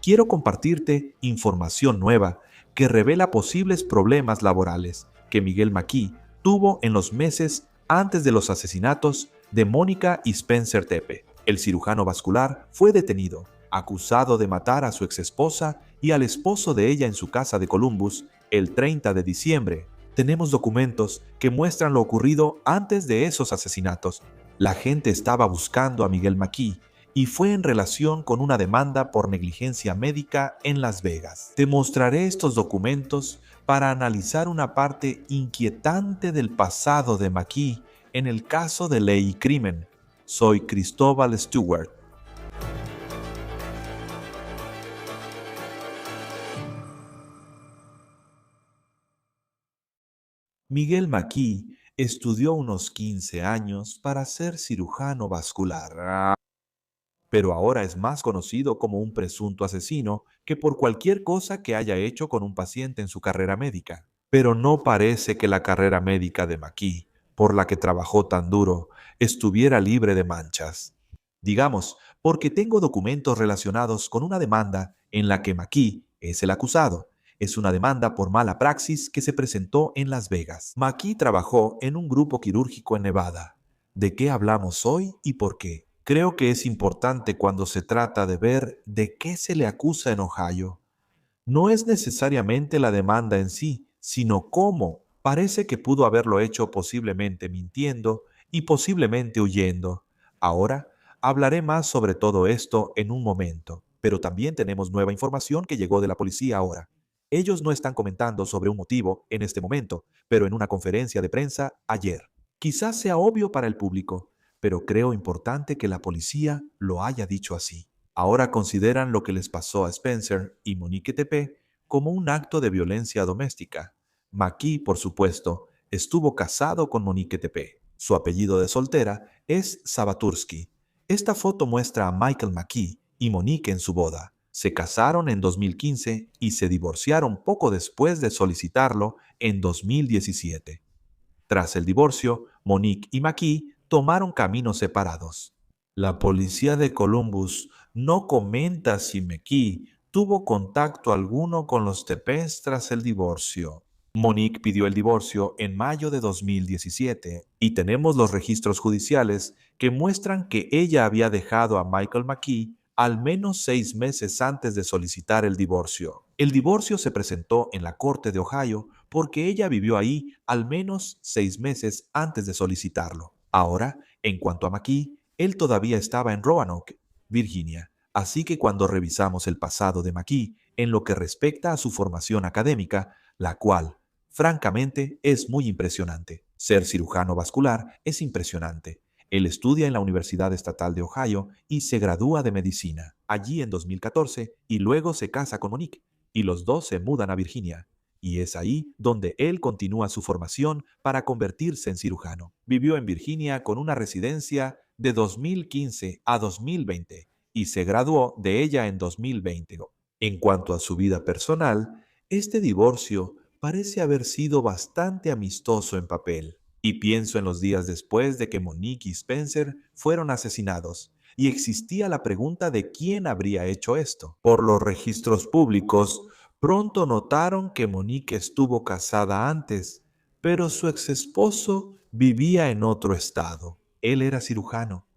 quiero compartirte información nueva que revela posibles problemas laborales que Miguel McKee tuvo en los meses antes de los asesinatos de Mónica y Spencer Tepe. El cirujano vascular fue detenido, acusado de matar a su exesposa y al esposo de ella en su casa de Columbus el 30 de diciembre. Tenemos documentos que muestran lo ocurrido antes de esos asesinatos. La gente estaba buscando a Miguel McKee y fue en relación con una demanda por negligencia médica en Las Vegas. Te mostraré estos documentos para analizar una parte inquietante del pasado de McKee en el caso de ley y crimen. Soy Cristóbal Stewart. Miguel McKee estudió unos 15 años para ser cirujano vascular, pero ahora es más conocido como un presunto asesino que por cualquier cosa que haya hecho con un paciente en su carrera médica. Pero no parece que la carrera médica de McKee, por la que trabajó tan duro, estuviera libre de manchas. Digamos, porque tengo documentos relacionados con una demanda en la que McKee es el acusado. Es una demanda por mala praxis que se presentó en Las Vegas. McKee trabajó en un grupo quirúrgico en Nevada. ¿De qué hablamos hoy y por qué? Creo que es importante cuando se trata de ver de qué se le acusa en Ohio. No es necesariamente la demanda en sí, sino cómo. Parece que pudo haberlo hecho posiblemente mintiendo y posiblemente huyendo. Ahora hablaré más sobre todo esto en un momento, pero también tenemos nueva información que llegó de la policía ahora. Ellos no están comentando sobre un motivo en este momento, pero en una conferencia de prensa ayer. Quizás sea obvio para el público, pero creo importante que la policía lo haya dicho así. Ahora consideran lo que les pasó a Spencer y Monique Tepe como un acto de violencia doméstica. McKee, por supuesto, estuvo casado con Monique Tepe. Su apellido de soltera es Sabatursky. Esta foto muestra a Michael McKee y Monique en su boda. Se casaron en 2015 y se divorciaron poco después de solicitarlo en 2017. Tras el divorcio, Monique y McKee tomaron caminos separados. La policía de Columbus no comenta si McKee tuvo contacto alguno con los Tepes tras el divorcio. Monique pidió el divorcio en mayo de 2017 y tenemos los registros judiciales que muestran que ella había dejado a Michael McKee al menos 6 meses antes de solicitar el divorcio. El divorcio se presentó en la Corte de Ohio porque ella vivió ahí al menos 6 meses antes de solicitarlo. Ahora, en cuanto a McKee, él todavía estaba en Roanoke, Virginia. Así que cuando revisamos el pasado de McKee en lo que respecta a su formación académica, la cual, francamente, es muy impresionante. Ser cirujano vascular es impresionante. Él estudia en la Universidad Estatal de Ohio y se gradúa de medicina allí en 2014 y luego se casa con Monique y los dos se mudan a Virginia. Y es ahí donde él continúa su formación para convertirse en cirujano. Vivió en Virginia con una residencia de 2015 a 2020 y se graduó de ella en 2020. En cuanto a su vida personal, este divorcio parece haber sido bastante amistoso en papel. Y pienso en los días después de que Monique y Spencer fueron asesinados, y existía la pregunta de quién habría hecho esto. Por los registros públicos, pronto notaron que Monique estuvo casada antes, pero su exesposo vivía en otro estado. Él era cirujano.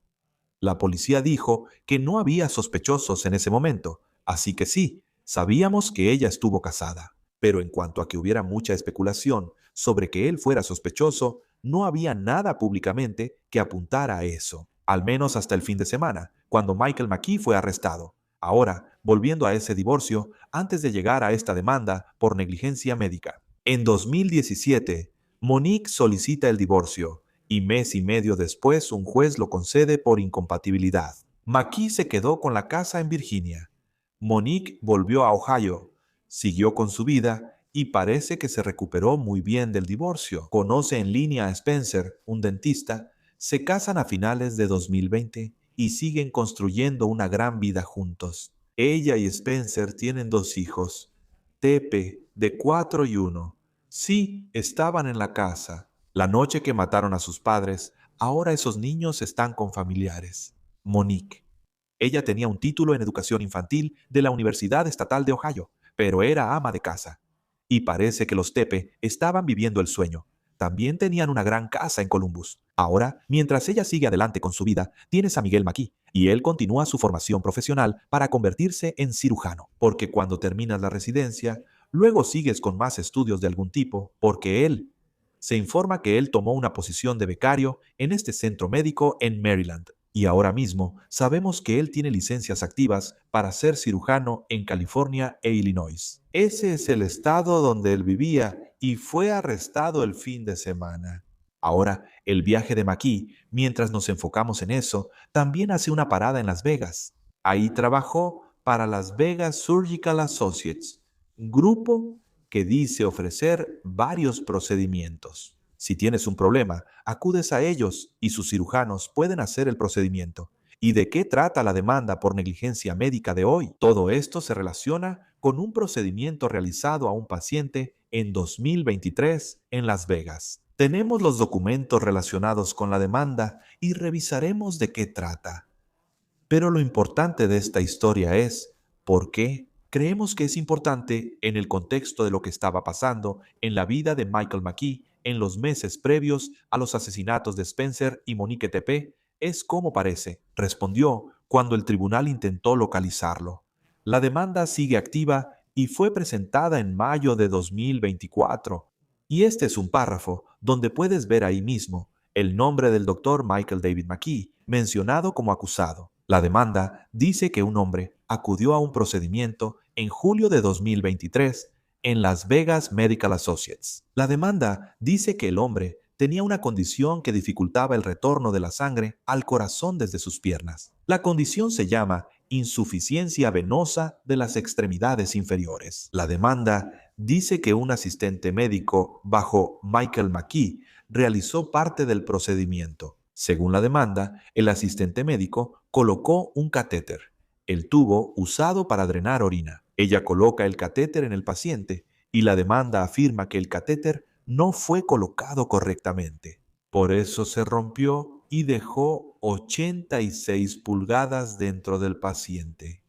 La policía dijo que no había sospechosos en ese momento, así que sí, sabíamos que ella estuvo casada. Pero en cuanto a que hubiera mucha especulación sobre que él fuera sospechoso, no había nada públicamente que apuntara a eso, al menos hasta el fin de semana, cuando Michael McKee fue arrestado. Ahora, volviendo a ese divorcio, antes de llegar a esta demanda por negligencia médica. En 2017, Monique solicita el divorcio y mes y medio después un juez lo concede por incompatibilidad. McKee se quedó con la casa en Virginia. Monique volvió a Ohio, siguió con su vida y parece que se recuperó muy bien del divorcio. Conoce en línea a Spencer, un dentista, se casan a finales de 2020 y siguen construyendo una gran vida juntos. Ella y Spencer tienen 2 hijos, Tepe, de 4 y 1. Sí, estaban en la casa. La noche que mataron a sus padres, ahora esos niños están con familiares. Monique. Ella tenía un título en educación infantil de la Universidad Estatal de Ohio, pero era ama de casa. Y parece que los Tepe estaban viviendo el sueño. También tenían una gran casa en Columbus. Ahora, mientras ella sigue adelante con su vida, tienes a Miguel McKee, y él continúa su formación profesional para convertirse en cirujano, porque cuando terminas la residencia, luego sigues con más estudios de algún tipo, porque él se informa que él tomó una posición de becario en este centro médico en Maryland. Y ahora mismo sabemos que él tiene licencias activas para ser cirujano en California e Illinois. Ese es el estado donde él vivía y fue arrestado el fin de semana. Ahora, el viaje de McKee, mientras nos enfocamos en eso, también hace una parada en Las Vegas. Ahí trabajó para Las Vegas Surgical Associates, grupo que dice ofrecer varios procedimientos. Si tienes un problema, acudes a ellos y sus cirujanos pueden hacer el procedimiento. ¿Y de qué trata la demanda por negligencia médica de hoy? Todo esto se relaciona con un procedimiento realizado a un paciente en 2023 en Las Vegas. Tenemos los documentos relacionados con la demanda y revisaremos de qué trata. Pero lo importante de esta historia es por qué creemos que es importante en el contexto de lo que estaba pasando en la vida de Michael McKee en los meses previos a los asesinatos de Spencer y Monique Tepe. Es como parece, respondió cuando el tribunal intentó localizarlo. La demanda sigue activa y fue presentada en mayo de 2024. Y este es un párrafo donde puedes ver ahí mismo el nombre del doctor Michael David McKee mencionado como acusado. La demanda dice que un hombre acudió a un procedimiento en julio de 2023 en Las Vegas Medical Associates. La demanda dice que el hombre tenía una condición que dificultaba el retorno de la sangre al corazón desde sus piernas. La condición se llama insuficiencia venosa de las extremidades inferiores. La demanda dice que un asistente médico bajo Michael McKee realizó parte del procedimiento. Según la demanda, el asistente médico colocó un catéter, el tubo usado para drenar orina. Ella coloca el catéter en el paciente y la demanda afirma que el catéter no fue colocado correctamente. Por eso se rompió y dejó 86 pulgadas dentro del paciente.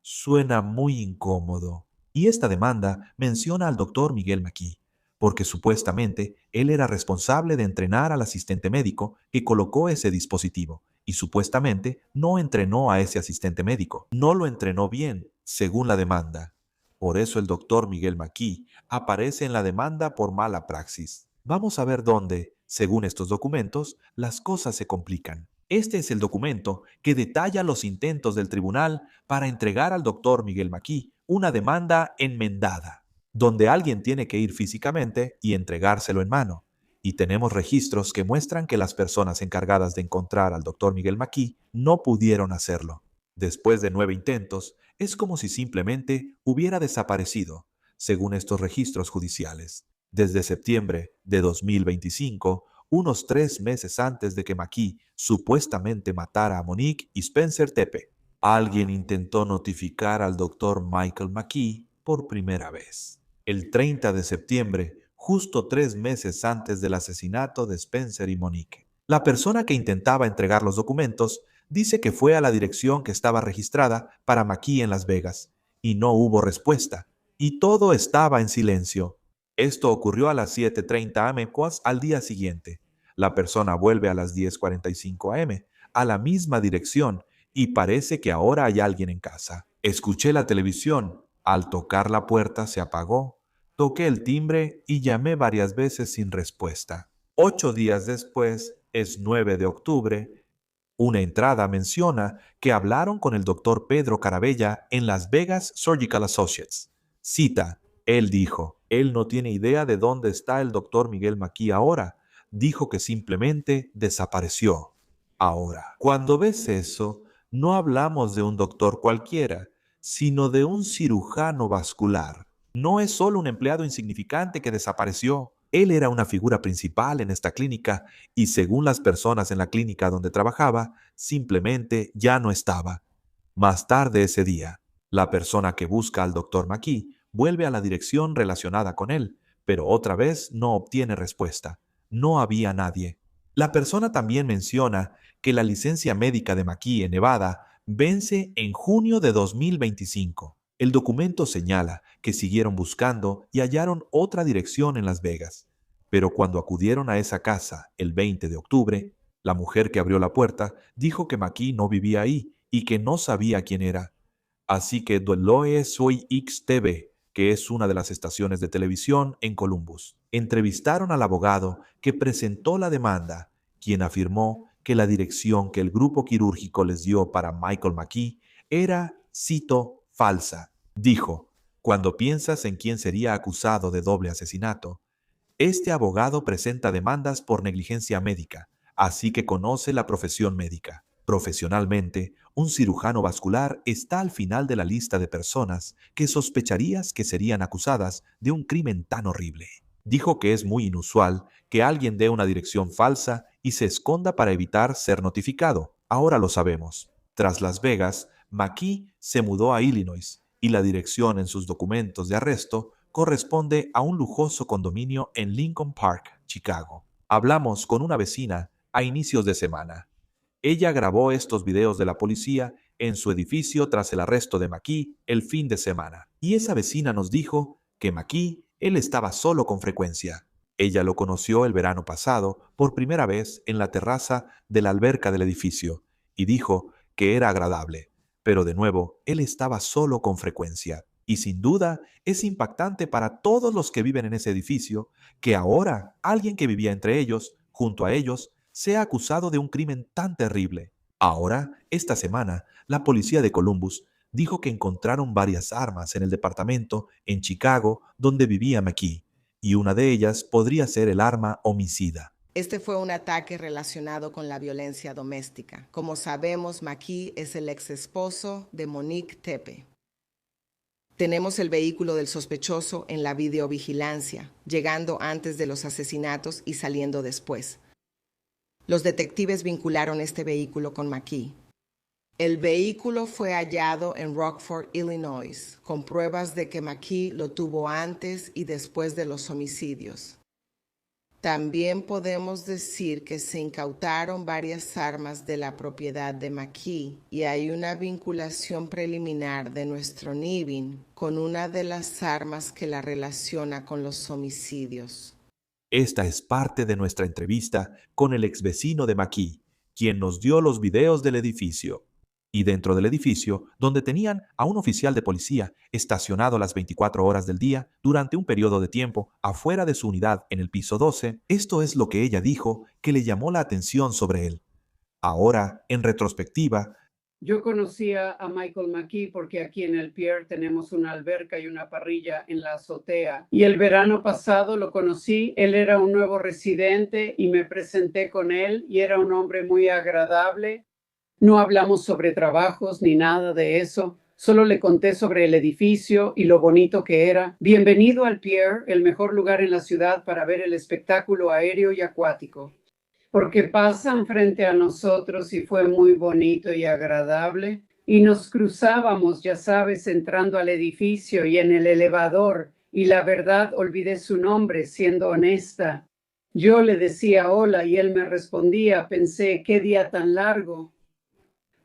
Suena muy incómodo. Y esta demanda menciona al doctor Miguel McKee, porque supuestamente él era responsable de entrenar al asistente médico que colocó ese dispositivo, y supuestamente no entrenó a ese asistente médico. No lo entrenó bien, según la demanda. Por eso el doctor Miguel McKee aparece en la demanda por mala praxis. Vamos a ver dónde, según estos documentos, las cosas se complican. Este es el documento que detalla los intentos del tribunal para entregar al doctor Miguel McKee una demanda enmendada, donde alguien tiene que ir físicamente y entregárselo en mano. Y tenemos registros que muestran que las personas encargadas de encontrar al doctor Miguel McKee no pudieron hacerlo. Después de 9 intentos, es como si simplemente hubiera desaparecido, según estos registros judiciales. Desde septiembre de 2025, unos 3 meses antes de que McKee supuestamente matara a Monique y Spencer Tepe, alguien intentó notificar al doctor Michael McKee por primera vez. El 30 de septiembre, justo 3 meses antes del asesinato de Spencer y Monique. La persona que intentaba entregar los documentos dice que fue a la dirección que estaba registrada para McKee en Las Vegas, y no hubo respuesta, y todo estaba en silencio. Esto ocurrió a las 7:30 am al día siguiente. La persona vuelve a las 10:45 am a la misma dirección y parece que ahora hay alguien en casa. Escuché la televisión. Al tocar la puerta se apagó. Toqué el timbre y llamé varias veces sin respuesta. 8 días después, es 9 de octubre, una entrada menciona que hablaron con el doctor Pedro Carabella en Las Vegas Surgical Associates. Cita, él dijo, él no tiene idea de dónde está el doctor Miguel McKee ahora. Dijo que simplemente desapareció. Ahora, cuando ves eso, no hablamos de un doctor cualquiera, sino de un cirujano vascular. No es solo un empleado insignificante que desapareció. Él era una figura principal en esta clínica y según las personas en la clínica donde trabajaba, simplemente ya no estaba. Más tarde ese día, la persona que busca al doctor McKee vuelve a la dirección relacionada con él, pero otra vez no obtiene respuesta. No había nadie. La persona también menciona que la licencia médica de McKee en Nevada vence en junio de 2025. El documento señala que siguieron buscando y hallaron otra dirección en Las Vegas. Pero cuando acudieron a esa casa el 20 de octubre, la mujer que abrió la puerta dijo que McKee no vivía ahí y que no sabía quién era. Así que Deloe Soy XTV, que es una de las estaciones de televisión en Columbus, entrevistaron al abogado que presentó la demanda, quien afirmó que la dirección que el grupo quirúrgico les dio para Michael McKee era, cito, falsa. Dijo, cuando piensas en quién sería acusado de doble asesinato, este abogado presenta demandas por negligencia médica, así que conoce la profesión médica. Profesionalmente, un cirujano vascular está al final de la lista de personas que sospecharías que serían acusadas de un crimen tan horrible. Dijo que es muy inusual que alguien dé una dirección falsa y se esconda para evitar ser notificado. Ahora lo sabemos. Tras Las Vegas, McKee se mudó a Illinois y la dirección en sus documentos de arresto corresponde a un lujoso condominio en Lincoln Park, Chicago. Hablamos con una vecina a inicios de semana. Ella grabó estos videos de la policía en su edificio tras el arresto de McKee el fin de semana. Y esa vecina nos dijo que McKee, él estaba solo con frecuencia. Ella lo conoció el verano pasado por primera vez en la terraza de la alberca del edificio y dijo que era agradable. Pero de nuevo, él estaba solo con frecuencia. Y sin duda es impactante para todos los que viven en ese edificio que ahora alguien que vivía entre ellos, junto a ellos, sea acusado de un crimen tan terrible. Ahora, esta semana, la policía de Columbus dijo que encontraron varias armas en el departamento en Chicago donde vivía McKee, y una de ellas podría ser el arma homicida. Este fue un ataque relacionado con la violencia doméstica. Como sabemos, McKee es el ex esposo de Monique Tepe. Tenemos el vehículo del sospechoso en la videovigilancia, llegando antes de los asesinatos y saliendo después. Los detectives vincularon este vehículo con McKee. El vehículo fue hallado en Rockford, Illinois, con pruebas de que McKee lo tuvo antes y después de los homicidios. También podemos decir que se incautaron varias armas de la propiedad de McKee y hay una vinculación preliminar de nuestro NIBIN con una de las armas que la relaciona con los homicidios. Esta es parte de nuestra entrevista con el ex vecino de McKee, quien nos dio los videos del edificio. Y dentro del edificio, donde tenían a un oficial de policía estacionado las 24 horas del día durante un periodo de tiempo afuera de su unidad en el piso 12, esto es lo que ella dijo que le llamó la atención sobre él. Ahora, en retrospectiva, yo conocía a Michael McKee porque aquí en el Pier tenemos una alberca y una parrilla en la azotea. Y el verano pasado lo conocí, él era un nuevo residente y me presenté con él y era un hombre muy agradable. No hablamos sobre trabajos ni nada de eso. Solo le conté sobre el edificio y lo bonito que era. Bienvenido al Pier, el mejor lugar en la ciudad para ver el espectáculo aéreo y acuático. Porque pasan frente a nosotros y fue muy bonito y agradable. Y nos cruzábamos, ya sabes, entrando al edificio y en el elevador. Y la verdad, olvidé su nombre, siendo honesta. Yo le decía hola y él me respondía. Pensé, qué día tan largo.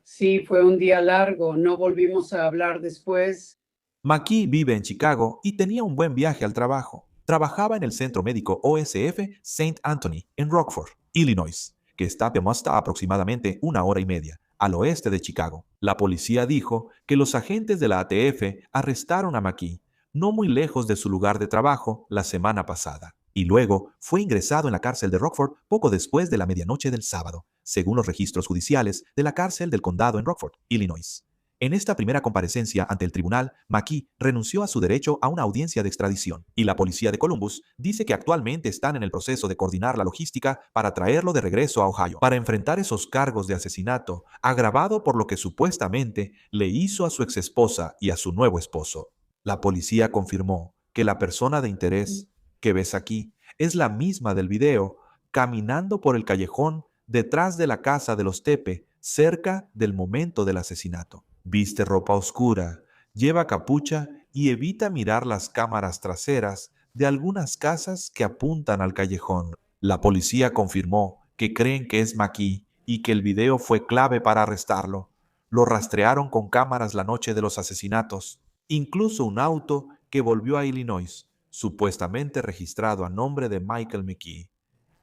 Sí, fue un día largo. No volvimos a hablar después. McKee vive en Chicago y tenía un buen viaje al trabajo. Trabajaba en el centro médico OSF St. Anthony en Rockford, Illinois, que está a aproximadamente 1 hora y media al oeste de Chicago. La policía dijo que los agentes de la ATF arrestaron a McKee no muy lejos de su lugar de trabajo la semana pasada, y luego fue ingresado en la cárcel de Rockford poco después de la medianoche del sábado, según los registros judiciales de la cárcel del condado en Rockford, Illinois. En esta primera comparecencia ante el tribunal, McKee renunció a su derecho a una audiencia de extradición, y la policía de Columbus dice que actualmente están en el proceso de coordinar la logística para traerlo de regreso a Ohio, para enfrentar esos cargos de asesinato, agravado por lo que supuestamente le hizo a su exesposa y a su nuevo esposo. La policía confirmó que la persona de interés que ves aquí es la misma del video, caminando por el callejón detrás de la casa de los Tepe, cerca del momento del asesinato. Viste ropa oscura, lleva capucha y evita mirar las cámaras traseras de algunas casas que apuntan al callejón. La policía confirmó que creen que es McKee y que el video fue clave para arrestarlo. Lo rastrearon con cámaras la noche de los asesinatos. Incluso un auto que volvió a Illinois, supuestamente registrado a nombre de Michael McKee.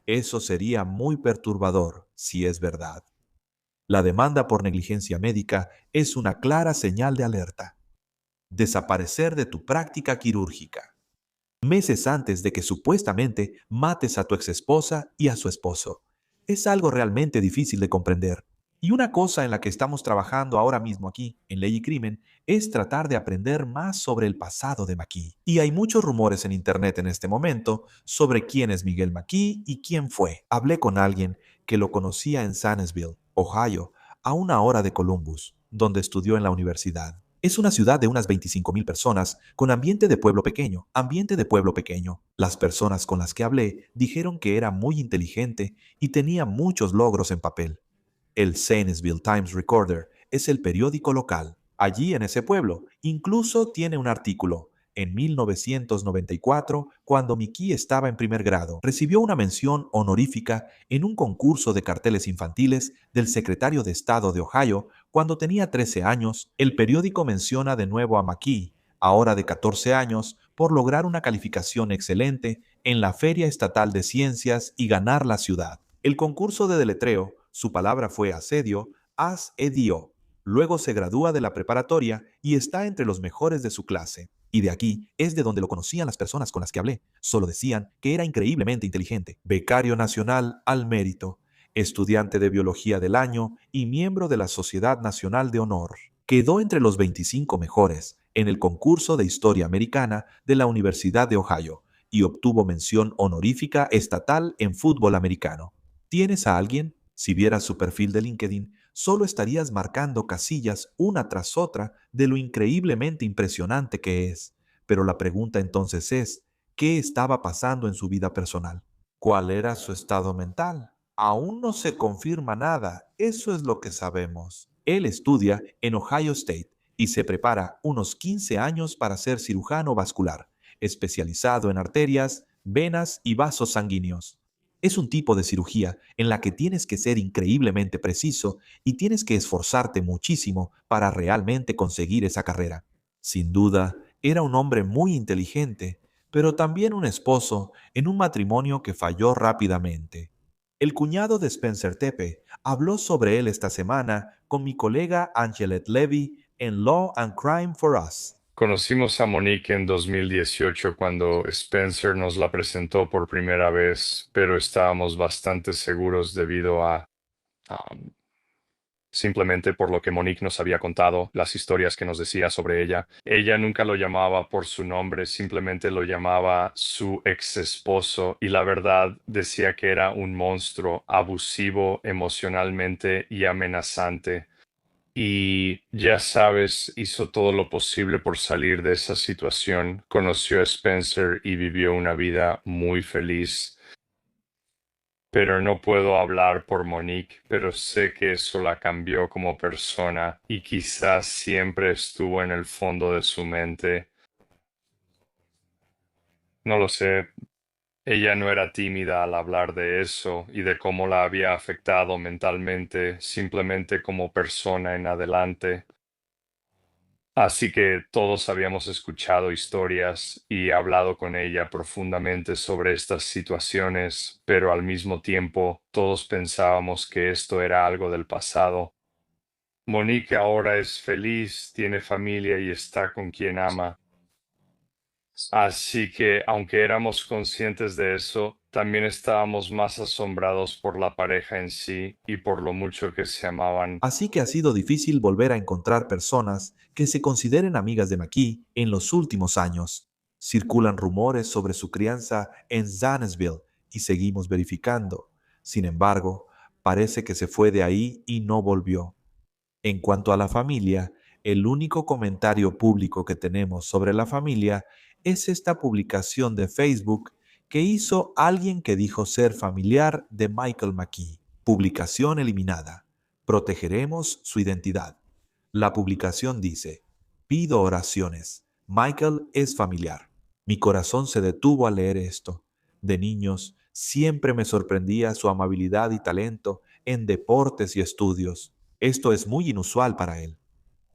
Eso sería muy perturbador, si es verdad. La demanda por negligencia médica es una clara señal de alerta. Desaparecer de tu práctica quirúrgica. Meses antes de que supuestamente mates a tu exesposa y a su esposo. Es algo realmente difícil de comprender. Y una cosa en la que estamos trabajando ahora mismo aquí, en Ley y Crimen, es tratar de aprender más sobre el pasado de McKee. Y hay muchos rumores en Internet en este momento sobre quién es Miguel McKee y quién fue. Hablé con alguien que lo conocía en Zanesville, Ohio, a una hora de Columbus, donde estudió en la universidad. Es una ciudad de unas 25,000 personas, con ambiente de pueblo pequeño, Las personas con las que hablé dijeron que era muy inteligente y tenía muchos logros en papel. El Zanesville Times Recorder es el periódico local. Allí en ese pueblo, incluso tiene un artículo. En 1994, cuando Mickey estaba en primer grado, recibió una mención honorífica en un concurso de carteles infantiles del secretario de Estado de Ohio cuando tenía 13 años. El periódico menciona de nuevo a McKee, ahora de 14 años, por lograr una calificación excelente en la Feria Estatal de Ciencias y ganar la ciudad. El concurso de deletreo, su palabra fue asedio, as-edio. Luego se gradúa de la preparatoria y está entre los mejores de su clase. Y de aquí es de donde lo conocían las personas con las que hablé. Solo decían que era increíblemente inteligente. Becario nacional al mérito, estudiante de biología del año y miembro de la Sociedad Nacional de Honor. Quedó entre los 25 mejores en el concurso de historia americana de la Universidad de Ohio y obtuvo mención honorífica estatal en fútbol americano. ¿Tienes a alguien? Si vieras su perfil de LinkedIn, solo estarías marcando casillas una tras otra de lo increíblemente impresionante que es. Pero la pregunta entonces es, ¿qué estaba pasando en su vida personal? ¿Cuál era su estado mental? Aún no se confirma nada, eso es lo que sabemos. Él estudia en Ohio State y se prepara unos 15 años para ser cirujano vascular, especializado en arterias, venas y vasos sanguíneos. Es un tipo de cirugía en la que tienes que ser increíblemente preciso y tienes que esforzarte muchísimo para realmente conseguir esa carrera. Sin duda, era un hombre muy inteligente, pero también un esposo en un matrimonio que falló rápidamente. El cuñado de Spencer Tepe habló sobre él esta semana con mi colega Angelet Levy en Law and Crime for Us. Conocimos a Monique en 2018 cuando Spencer nos la presentó por primera vez, pero estábamos bastante seguros debido a um, simplemente por lo que Monique nos había contado, las historias que nos decía sobre ella. Ella nunca lo llamaba por su nombre, simplemente lo llamaba su ex esposo y la verdad decía que era un monstruo abusivo emocionalmente y amenazante. Y ya sabes, hizo todo lo posible por salir de esa situación. Conoció a Spencer y vivió una vida muy feliz. Pero no puedo hablar por Monique, pero sé que eso la cambió como persona y quizás siempre estuvo en el fondo de su mente. No lo sé. Ella no era tímida al hablar de eso y de cómo la había afectado mentalmente, simplemente como persona en adelante. Así que todos habíamos escuchado historias y hablado con ella profundamente sobre estas situaciones, pero al mismo tiempo todos pensábamos que esto era algo del pasado. Monique ahora es feliz, tiene familia y está con quien ama. Así que, aunque éramos conscientes de eso, también estábamos más asombrados por la pareja en sí y por lo mucho que se amaban. Así que ha sido difícil volver a encontrar personas que se consideren amigas de McKee en los últimos años. Circulan rumores sobre su crianza en Zanesville y seguimos verificando. Sin embargo, parece que se fue de ahí y no volvió. En cuanto a la familia, el único comentario público que tenemos sobre la familia es esta publicación de Facebook que hizo alguien que dijo ser familiar de Michael McKee. Publicación eliminada. Protegeremos su identidad. La publicación dice: pido oraciones. Michael es familiar. Mi corazón se detuvo al leer esto. De niños, siempre me sorprendía su amabilidad y talento en deportes y estudios. Esto es muy inusual para él.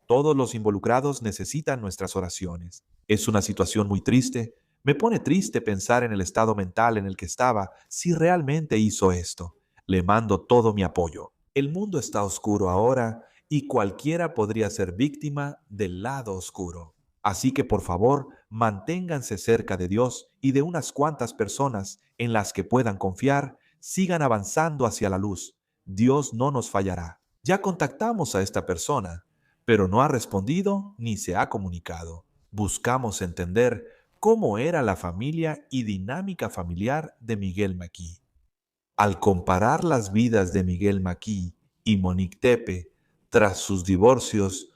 Todos los involucrados necesitan nuestras oraciones. Es una situación muy triste. Me pone triste pensar en el estado mental en el que estaba si realmente hizo esto. Le mando todo mi apoyo. El mundo está oscuro ahora y cualquiera podría ser víctima del lado oscuro. Así que por favor, manténganse cerca de Dios y de unas cuantas personas en las que puedan confiar, sigan avanzando hacia la luz. Dios no nos fallará. Ya contactamos a esta persona, pero no ha respondido ni se ha comunicado. Buscamos entender cómo era la familia y dinámica familiar de Miguel Maquis. Al comparar las vidas de Miguel Maquis y Monique Tepe tras sus divorcios,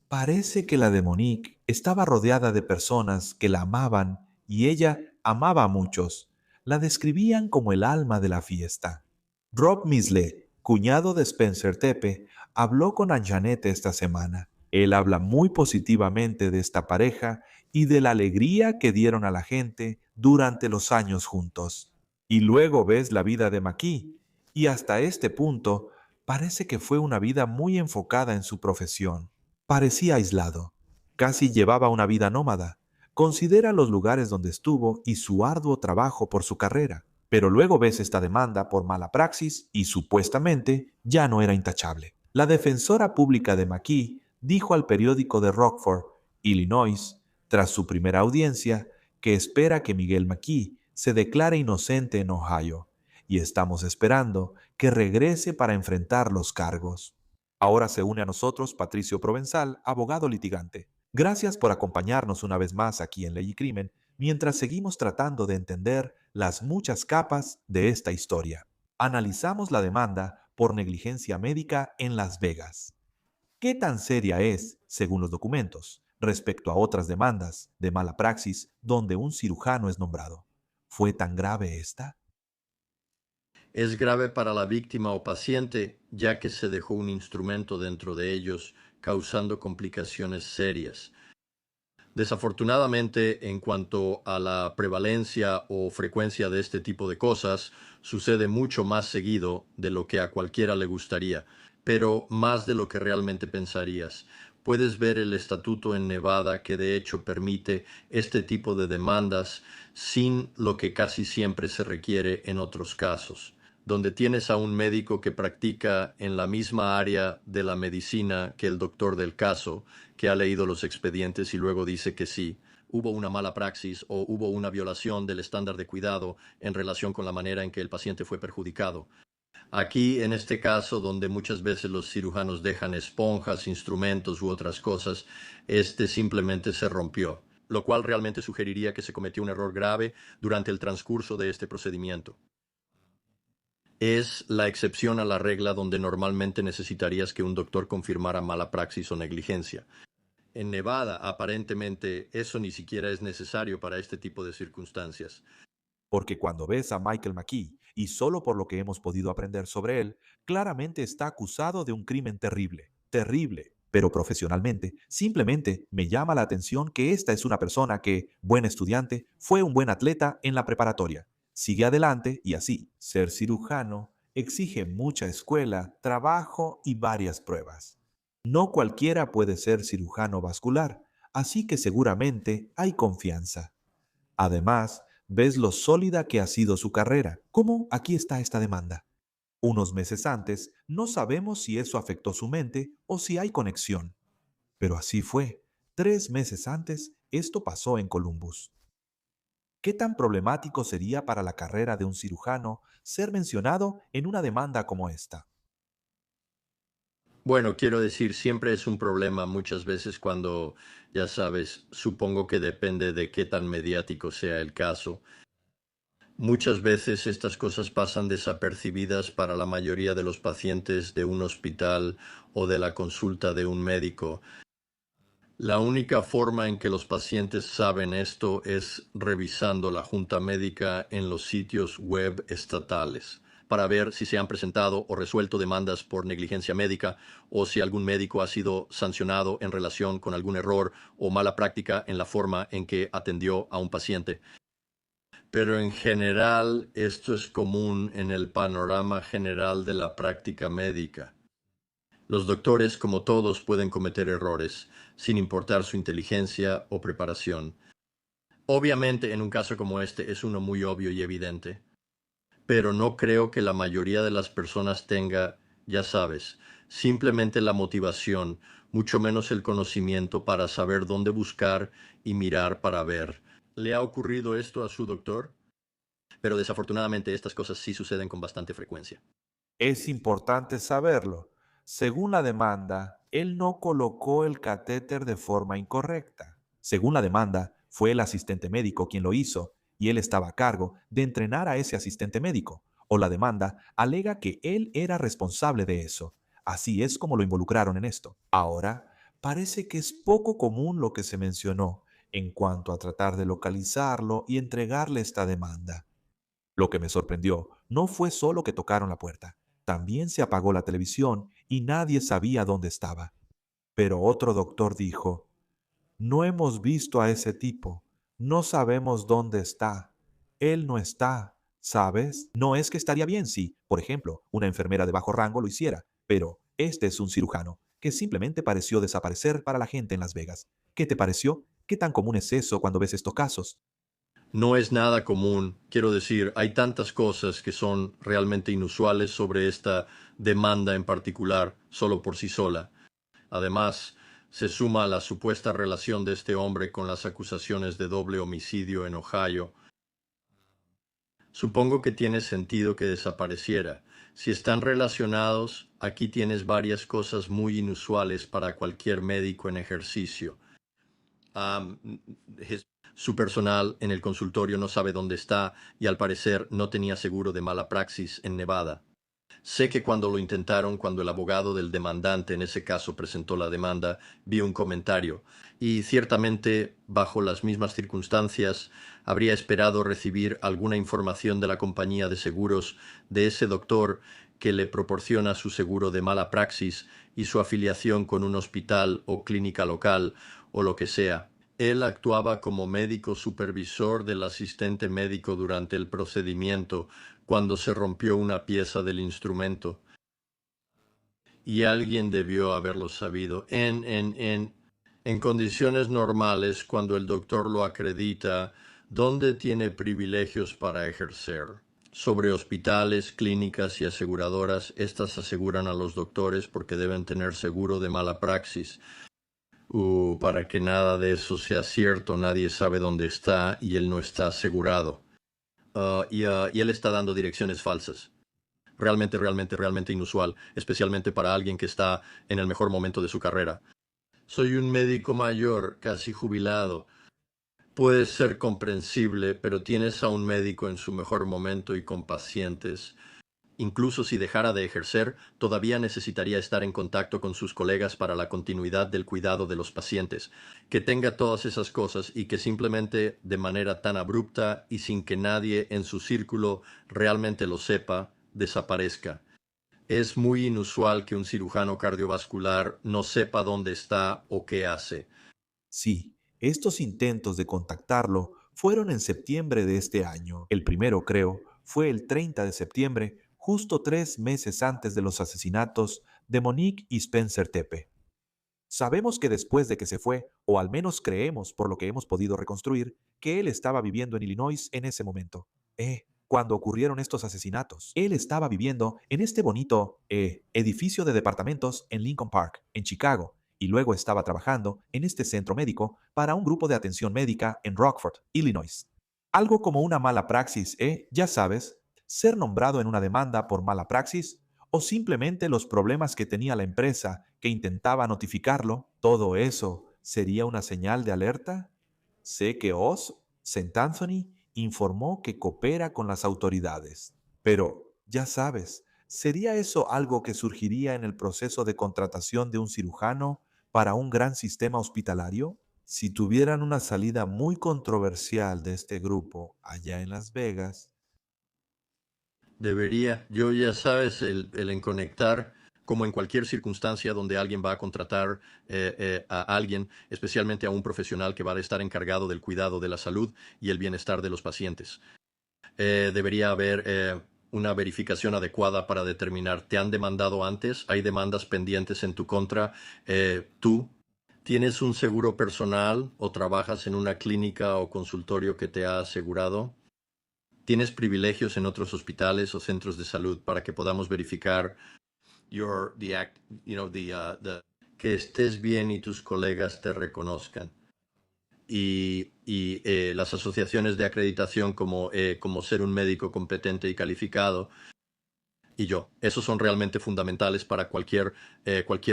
parece que la de Monique estaba rodeada de personas que la amaban y ella amaba a muchos. La describían como el alma de la fiesta. Rob Misley, cuñado de Spencer Tepe, habló con Anjanette esta semana. Él habla muy positivamente de esta pareja y de la alegría que dieron a la gente durante los años juntos. Y luego ves la vida de Maquis, y hasta este punto parece que fue una vida muy enfocada en su profesión. Parecía aislado, casi llevaba una vida nómada. Considera los lugares donde estuvo y su arduo trabajo por su carrera. Pero luego ves esta demanda por mala praxis y supuestamente ya no era intachable. La defensora pública de Maquis dijo al periódico de Rockford, Illinois, tras su primera audiencia, que espera que Miguel Maquis se declare inocente en Ohio y estamos esperando que regrese para enfrentar los cargos. Ahora se une a nosotros Patricio Provenzal, abogado litigante. Gracias por acompañarnos una vez más aquí en Ley y Crimen, mientras seguimos tratando de entender las muchas capas de esta historia. Analizamos la demanda por negligencia médica en Las Vegas. ¿Qué tan seria es, según los documentos, respecto a otras demandas de mala praxis donde un cirujano es nombrado? ¿Fue tan grave esta? Es grave para la víctima o paciente, ya que se dejó un instrumento dentro de ellos, causando complicaciones serias. Desafortunadamente, en cuanto a la prevalencia o frecuencia de este tipo de cosas, sucede mucho más seguido de lo que a cualquiera le gustaría, pero más de lo que realmente pensarías. Puedes ver el estatuto en Nevada que de hecho permite este tipo de demandas sin lo que casi siempre se requiere en otros casos, donde tienes a un médico que practica en la misma área de la medicina que el doctor del caso, que ha leído los expedientes y luego dice que sí, hubo una mala praxis o hubo una violación del estándar de cuidado en relación con la manera en que el paciente fue perjudicado. Aquí, en este caso, donde muchas veces los cirujanos dejan esponjas, instrumentos u otras cosas, este simplemente se rompió, lo cual realmente sugeriría que se cometió un error grave durante el transcurso de este procedimiento. Es la excepción a la regla donde normalmente necesitarías que un doctor confirmara mala praxis o negligencia. En Nevada, aparentemente, eso ni siquiera es necesario para este tipo de circunstancias. Porque cuando ves a Michael Maquis, y solo por lo que hemos podido aprender sobre él, claramente está acusado de un crimen terrible, terrible. Pero profesionalmente, simplemente me llama la atención que esta es una persona que, buen estudiante, fue un buen atleta en la preparatoria. Sigue adelante y así, ser cirujano exige mucha escuela, trabajo y varias pruebas. No cualquiera puede ser cirujano vascular, así que seguramente hay confianza. Además, ves lo sólida que ha sido su carrera. ¿Cómo aquí está esta demanda? Unos meses antes, no sabemos si eso afectó su mente o si hay conexión. Pero así fue. 3 meses antes, esto pasó en Columbus. ¿Qué tan problemático sería para la carrera de un cirujano ser mencionado en una demanda como esta? Bueno, quiero decir, siempre es un problema muchas veces cuando, ya sabes, supongo que depende de qué tan mediático sea el caso. Muchas veces estas cosas pasan desapercibidas para la mayoría de los pacientes de un hospital o de la consulta de un médico. La única forma en que los pacientes saben esto es revisando la junta médica en los sitios web estatales para ver si se han presentado o resuelto demandas por negligencia médica o si algún médico ha sido sancionado en relación con algún error o mala práctica en la forma en que atendió a un paciente. Pero en general esto es común en el panorama general de la práctica médica. Los doctores, como todos, pueden cometer errores, sin importar su inteligencia o preparación. Obviamente, en un caso como este es uno muy obvio y evidente, pero no creo que la mayoría de las personas tenga, ya sabes, simplemente la motivación, mucho menos el conocimiento para saber dónde buscar y mirar para ver. ¿Le ha ocurrido esto a su doctor? Pero desafortunadamente estas cosas sí suceden con bastante frecuencia. Es importante saberlo. Según la demanda, él no colocó el catéter de forma incorrecta. Según la demanda, fue el asistente médico quien lo hizo y él estaba a cargo de entrenar a ese asistente médico. O la demanda alega que él era responsable de eso. Así es como lo involucraron en esto. Ahora, parece que es poco común lo que se mencionó en cuanto a tratar de localizarlo y entregarle esta demanda. Lo que me sorprendió no fue solo que tocaron la puerta, también se apagó la televisión y nadie sabía dónde estaba. Pero otro doctor dijo, no hemos visto a ese tipo, no sabemos dónde está, él no está, ¿sabes? No es que estaría bien si, por ejemplo, una enfermera de bajo rango lo hiciera, pero este es un cirujano que simplemente pareció desaparecer para la gente en Las Vegas. ¿Qué te pareció? ¿Qué tan común es eso cuando ves estos casos? No es nada común. Quiero decir, hay tantas cosas que son realmente inusuales sobre esta demanda en particular, solo por sí sola. Además, se suma la supuesta relación de este hombre con las acusaciones de doble homicidio en Ohio. Supongo que tiene sentido que desapareciera. Si están relacionados, aquí tienes varias cosas muy inusuales para cualquier médico en ejercicio. Am, Su personal en el consultorio no sabe dónde está y al parecer no tenía seguro de mala praxis en Nevada. Sé que cuando lo intentaron, cuando el abogado del demandante en ese caso presentó la demanda, vi un comentario, y ciertamente, bajo las mismas circunstancias, habría esperado recibir alguna información de la compañía de seguros de ese doctor que le proporciona su seguro de mala praxis y su afiliación con un hospital o clínica local o lo que sea. Él actuaba como médico supervisor del asistente médico durante el procedimiento cuando se rompió una pieza del instrumento. Y alguien debió haberlo sabido. En condiciones normales, cuando el doctor lo acredita, ¿dónde tiene privilegios para ejercer? Sobre hospitales, clínicas y aseguradoras, estas aseguran a los doctores porque deben tener seguro de mala praxis. Para que nada de eso sea cierto, nadie sabe dónde está y él no está asegurado. Y él está dando direcciones falsas. Realmente inusual, especialmente para alguien que está en el mejor momento de su carrera. Soy un médico mayor, casi jubilado. Puede ser comprensible, pero tienes a un médico en su mejor momento y con pacientes. Incluso si dejara de ejercer, todavía necesitaría estar en contacto con sus colegas para la continuidad del cuidado de los pacientes. Que tenga todas esas cosas y que simplemente, de manera tan abrupta y sin que nadie en su círculo realmente lo sepa, desaparezca. Es muy inusual que un cirujano cardiovascular no sepa dónde está o qué hace. Sí, estos intentos de contactarlo fueron en septiembre de este año. El primero, creo, fue el 30 de septiembre, justo 3 meses antes de los asesinatos de Monique y Spencer Tepe. Sabemos que después de que se fue, o al menos creemos por lo que hemos podido reconstruir, que él estaba viviendo en Illinois en ese momento. Cuando ocurrieron estos asesinatos, él estaba viviendo en este bonito edificio de departamentos en Lincoln Park, en Chicago, y luego estaba trabajando en este centro médico para un grupo de atención médica en Rockford, Illinois. Algo como una mala praxis, ya sabes, ser nombrado en una demanda por mala praxis o simplemente los problemas que tenía la empresa que intentaba notificarlo, todo eso sería una señal de alerta. Sé que Oz, St. Anthony, informó que coopera con las autoridades. Pero, ya sabes, ¿sería eso algo que surgiría en el proceso de contratación de un cirujano para un gran sistema hospitalario? Si tuvieran una salida muy controversial de este grupo allá en Las Vegas, Debería, yo ya sabes, el en conectar, como en cualquier circunstancia donde alguien va a contratar a alguien, especialmente a un profesional que va a estar encargado del cuidado de la salud y el bienestar de los pacientes. Debería haber una verificación adecuada para determinar, ¿te han demandado antes? ¿Hay demandas pendientes en tu contra? ¿Tú tienes un seguro personal o trabajas en una clínica o consultorio que te ha asegurado? ¿Tienes privilegios en otros hospitales o centros de salud para que podamos verificar que estés bien y tus colegas te reconozcan? Y las asociaciones de acreditación como ser un médico competente y calificado, esos son realmente fundamentales para cualquier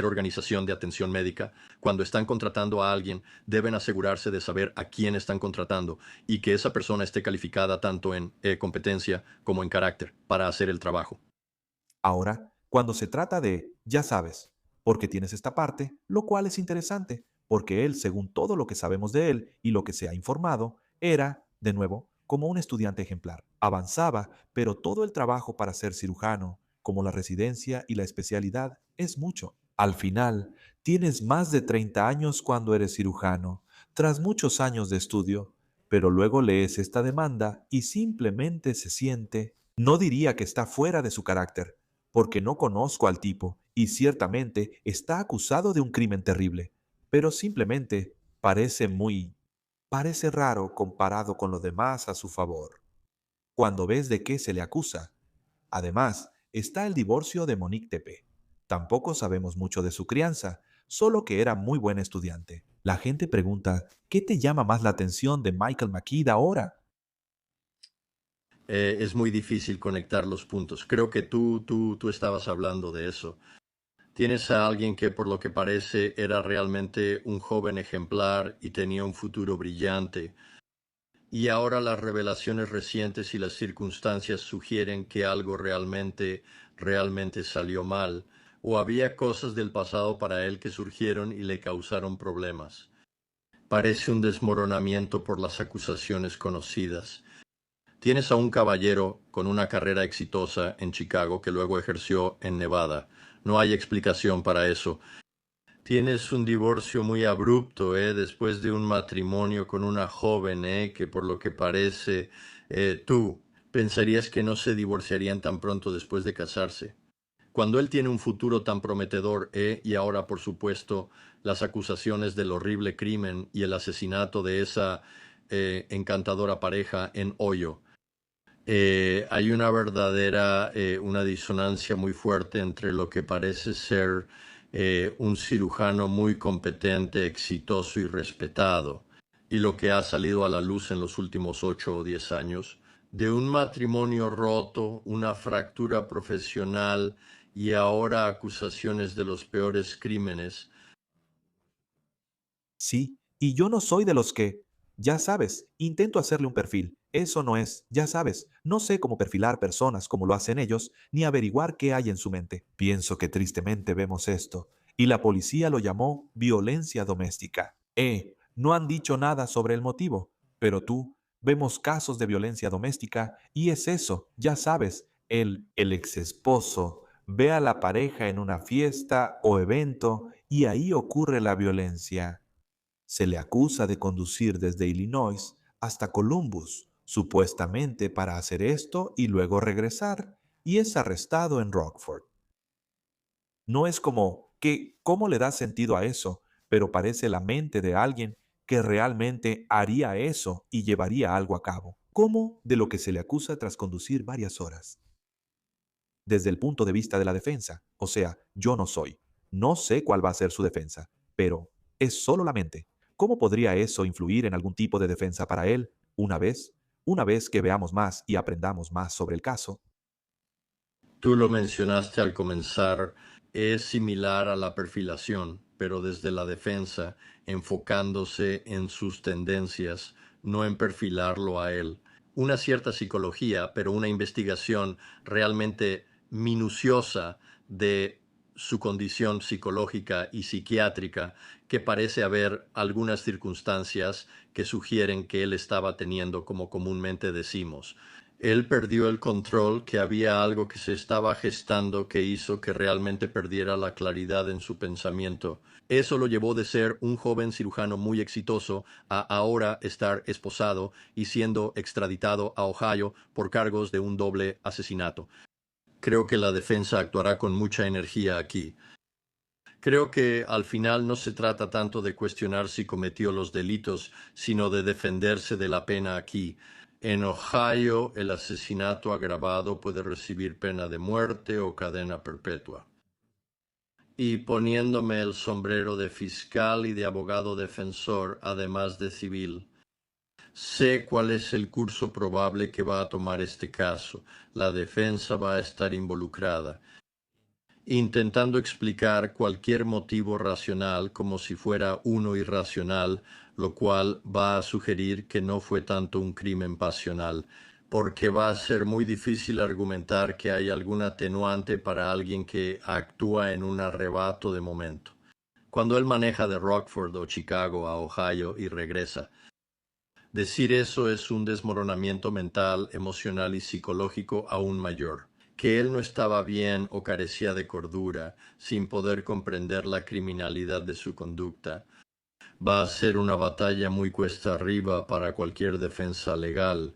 organización de atención médica. Cuando están contratando a alguien, deben asegurarse de saber a quién están contratando y que esa persona esté calificada tanto en competencia como en carácter para hacer el trabajo. Ahora, cuando se trata de, ya sabes, porque tienes esta parte, lo cual es interesante, porque él, según todo lo que sabemos de él y lo que se ha informado, era, de nuevo, como un estudiante ejemplar. Avanzaba, pero todo el trabajo para ser cirujano, como la residencia y la especialidad, es mucho. Al final, tienes más de 30 años cuando eres cirujano, tras muchos años de estudio, pero luego lees esta demanda y simplemente se siente, no diría que está fuera de su carácter, porque no conozco al tipo y ciertamente está acusado de un crimen terrible, pero simplemente parece raro comparado con lo demás a su favor. Cuando ves de qué se le acusa. Además, está el divorcio de Monique Tepe. Tampoco sabemos mucho de su crianza, solo que era muy buen estudiante. La gente pregunta, ¿qué te llama más la atención de Michael McKee ahora? Es muy difícil conectar los puntos. Creo que tú estabas hablando de eso. Tienes a alguien que por lo que parece era realmente un joven ejemplar y tenía un futuro brillante. Y ahora las revelaciones recientes y las circunstancias sugieren que algo realmente salió mal, o había cosas del pasado para él que surgieron y le causaron problemas. Parece un desmoronamiento por las acusaciones conocidas. Tienes a un caballero con una carrera exitosa en Chicago que luego ejerció en Nevada. No hay explicación para eso. Tienes un divorcio muy abrupto, después de un matrimonio con una joven, que por lo que parece, tú pensarías que no se divorciarían tan pronto después de casarse. Cuando él tiene un futuro tan prometedor, y ahora, por supuesto, las acusaciones del horrible crimen y el asesinato de esa encantadora pareja en Hoyo. Hay una disonancia muy fuerte entre lo que parece ser un cirujano muy competente, exitoso y respetado, y lo que ha salido a la luz en los últimos 8 o 10 años, de un matrimonio roto, una fractura profesional y ahora acusaciones de los peores crímenes. Sí, y yo no soy de los que, ya sabes, intento hacerle un perfil. Eso no es, ya sabes, no sé cómo perfilar personas como lo hacen ellos, ni averiguar qué hay en su mente. Pienso que tristemente vemos esto, y la policía lo llamó violencia doméstica. No han dicho nada sobre el motivo, pero tú, vemos casos de violencia doméstica, y es eso, ya sabes, el ex esposo ve a la pareja en una fiesta o evento, y ahí ocurre la violencia. Se le acusa de conducir desde Illinois hasta Columbus, supuestamente para hacer esto y luego regresar, y es arrestado en Rockford. No es como que, ¿cómo le da sentido a eso? Pero parece la mente de alguien que realmente haría eso y llevaría algo a cabo. ¿Cómo de lo que se le acusa tras conducir varias horas? Desde el punto de vista de la defensa, o sea, yo no soy. No sé cuál va a ser su defensa, pero es solo la mente. ¿Cómo podría eso influir en algún tipo de defensa para él una vez que veamos más y aprendamos más sobre el caso? Tú lo mencionaste al comenzar, es similar a la perfilación, pero desde la defensa, enfocándose en sus tendencias, no en perfilarlo a él. Una cierta psicología, pero una investigación realmente minuciosa de su condición psicológica y psiquiátrica, que parece haber algunas circunstancias que sugieren que él estaba teniendo, como comúnmente decimos, Él perdió el control, que había algo que se estaba gestando que hizo que realmente perdiera la claridad en su pensamiento. Eso lo llevó de ser un joven cirujano muy exitoso a ahora estar esposado y siendo extraditado a Ohio por cargos de un doble asesinato. Creo que la defensa actuará con mucha energía aquí. Creo que al final no se trata tanto de cuestionar si cometió los delitos, sino de defenderse de la pena aquí. En Ohio, el asesinato agravado puede recibir pena de muerte o cadena perpetua. Y poniéndome el sombrero de fiscal y de abogado defensor, además de civil, sé cuál es el curso probable que va a tomar este caso. La defensa va a estar involucrada, intentando explicar cualquier motivo racional como si fuera uno irracional, lo cual va a sugerir que no fue tanto un crimen pasional, porque va a ser muy difícil argumentar que hay algún atenuante para alguien que actúa en un arrebato de momento. Cuando él maneja de Rockford o Chicago a Ohio y regresa, decir eso es un desmoronamiento mental, emocional y psicológico aún mayor. Que él no estaba bien o carecía de cordura, sin poder comprender la criminalidad de su conducta, va a ser una batalla muy cuesta arriba para cualquier defensa legal,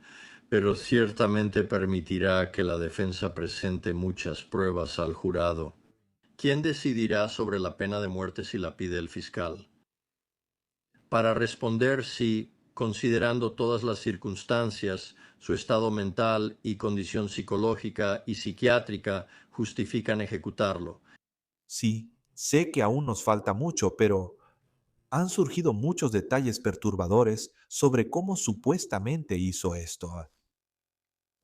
pero ciertamente permitirá que la defensa presente muchas pruebas al jurado. ¿Quién decidirá sobre la pena de muerte si la pide el fiscal? Para responder si, considerando todas las circunstancias, su estado mental y condición psicológica y psiquiátrica justifican ejecutarlo. Sí, sé que aún nos falta mucho, pero han surgido muchos detalles perturbadores sobre cómo supuestamente hizo esto.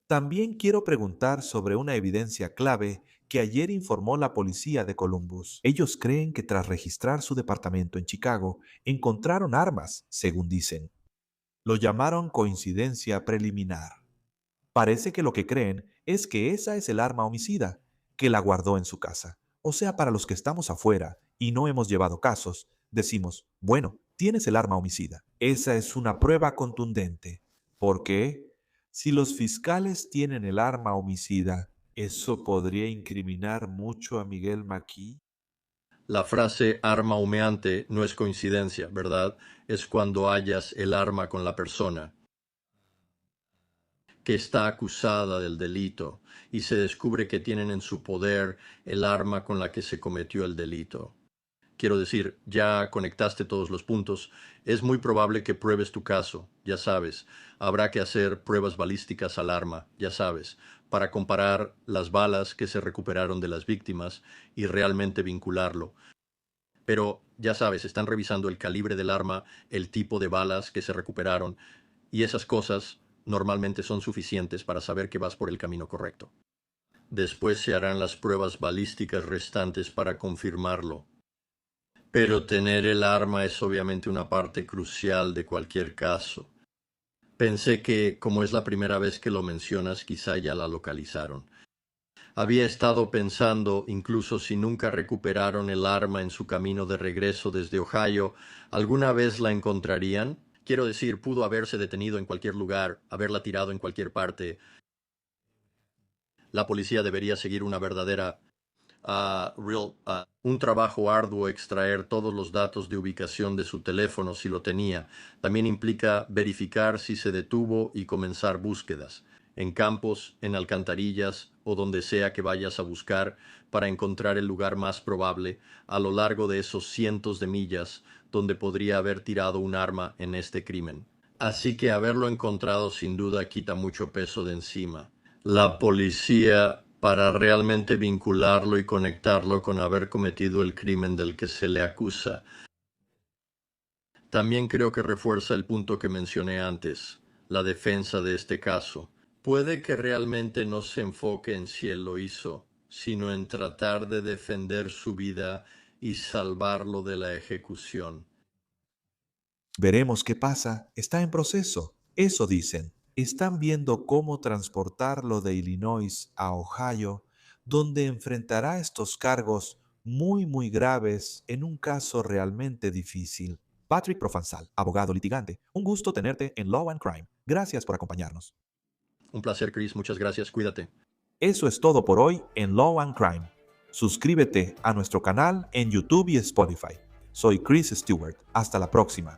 También quiero preguntar sobre una evidencia clave que ayer informó la policía de Columbus. Ellos creen que tras registrar su departamento en Chicago, encontraron armas, según dicen. Lo llamaron coincidencia preliminar. Parece que lo que creen es que esa es el arma homicida, que la guardó en su casa. O sea, para los que estamos afuera y no hemos llevado casos, decimos, bueno, tienes el arma homicida. Esa es una prueba contundente. ¿Por qué? Si los fiscales tienen el arma homicida, ¿eso podría incriminar mucho a Miguel McKee? La frase arma humeante no es coincidencia, ¿verdad? Es cuando hallas el arma con la persona que está acusada del delito y se descubre que tienen en su poder el arma con la que se cometió el delito. Quiero decir, ya conectaste todos los puntos. Es muy probable que pruebes tu caso, ya sabes. Habrá que hacer pruebas balísticas al arma, ya sabes, para comparar las balas que se recuperaron de las víctimas y realmente vincularlo. Pero, ya sabes, están revisando el calibre del arma, el tipo de balas que se recuperaron, y esas cosas normalmente son suficientes para saber que vas por el camino correcto. Después se harán las pruebas balísticas restantes para confirmarlo. Pero tener el arma es obviamente una parte crucial de cualquier caso. Pensé que, como es la primera vez que lo mencionas, quizá ya la localizaron. Había estado pensando, incluso si nunca recuperaron el arma en su camino de regreso desde Ohio, ¿alguna vez la encontrarían? Quiero decir, pudo haberse detenido en cualquier lugar, haberla tirado en cualquier parte. La policía debería seguir una verdadera un trabajo arduo extraer todos los datos de ubicación de su teléfono si lo tenía. También implica verificar si se detuvo y comenzar búsquedas en campos, en alcantarillas o donde sea que vayas a buscar para encontrar el lugar más probable a lo largo de esos cientos de millas donde podría haber tirado un arma en este crimen. Así que haberlo encontrado sin duda quita mucho peso de encima. La policía, para realmente vincularlo y conectarlo con haber cometido el crimen del que se le acusa. También creo que refuerza el punto que mencioné antes, la defensa de este caso. Puede que realmente no se enfoque en si él lo hizo, sino en tratar de defender su vida y salvarlo de la ejecución. Veremos qué pasa. Está en proceso. Eso dicen. Están viendo cómo transportarlo de Illinois a Ohio, donde enfrentará estos cargos muy graves en un caso realmente difícil. Patrick Provençal, abogado litigante. Un gusto tenerte en Law and Crime. Gracias por acompañarnos. Un placer, Chris. Muchas gracias. Cuídate. Eso es todo por hoy en Law and Crime. Suscríbete a nuestro canal en YouTube y Spotify. Soy Chris Stewart. Hasta la próxima.